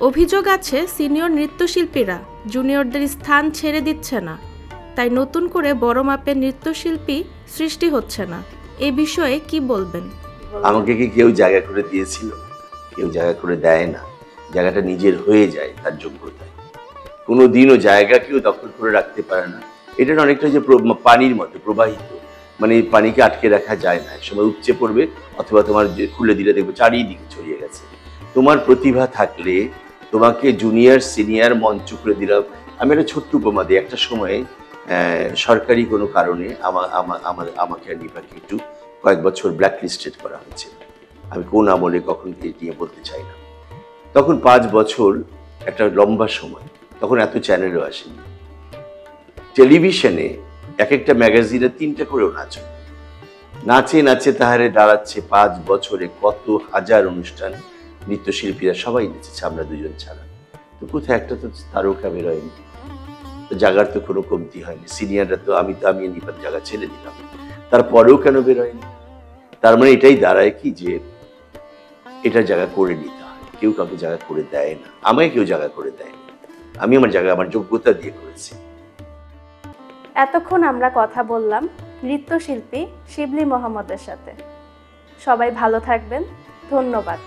অভিযোগ আছে সিনিয়র নৃত্যশিল্পীরা জুনিয়রদের স্থান ছেড়ে দিচ্ছে না, তাই নতুন করে বড় মাপের নৃত্যশিল্পী সৃষ্টি হচ্ছে না। এ বিষয়ে কি বলবেন? আমাকে কি কেউ জায়গা করে দিয়েছিল? কেউ জায়গা করে দেয় না, জায়গাটা নিজের হয়ে যায় তার যোগ্যতায়। কোনোদিনও জায়গা কেউ দখল করে রাখতে পারে না। এটা অনেকটা যে পানির মতো প্রবাহিত, মানে পানিকে আটকে রাখা যায় না, একসময় উপচে পড়বে অথবা তোমার খুলে দিলে দেখবে চারিদিকে ছড়িয়ে গেছে। তোমার প্রতিভা থাকলে তোমাকে জুনিয়র সিনিয়র মঞ্চ করে দিলাম। আমি একটা ছোট্ট উপমা দিই। একটা সময়ে সরকারি কোনো কারণে আমাকে আর নিপাকে একটু কয়েক বছর ব্ল্যাক লিস্টেড করা হয়েছে। আমি কোন আমলে কখন নিয়ে বলতে চাই না। তখন 5 বছর একটা লম্বা সময়, তখন এত চ্যানেলও আসেনি। টেলিভিশনে এক একটা ম্যাগাজিনে 3টা করেও নাচ, নাচে নাচে তাহারে দাঁড়াচ্ছে 5 বছরে কত হাজার অনুষ্ঠান। নৃত্যশিল্পীরা সবাই নেচেছে, আমরা দুজন ছাড়া। তো কোথায় একটা তো তারকা বেরোয়নি, জায়গার তো কোনো কমতি হয়নি। সিনিয়ররা তো আমি নিপাত জায়গা ছেড়ে দিলাম, তারপরেও কেন বেরোয়নি? তার মানে এটাই দাঁড়ায় কি যে এটা জায়গা করে নিতে হয়। কেউ কাউকে জায়গা করে দেয় না, আমায় কেউ জায়গা করে দেয়। আমি আমার জায়গা আমার যোগ্যতা দিয়ে করেছি। এতক্ষণ আমরা কথা বললাম নৃত্যশিল্পী শিবলী মোহাম্মদের সাথে। সবাই ভালো থাকবেন, ধন্যবাদ।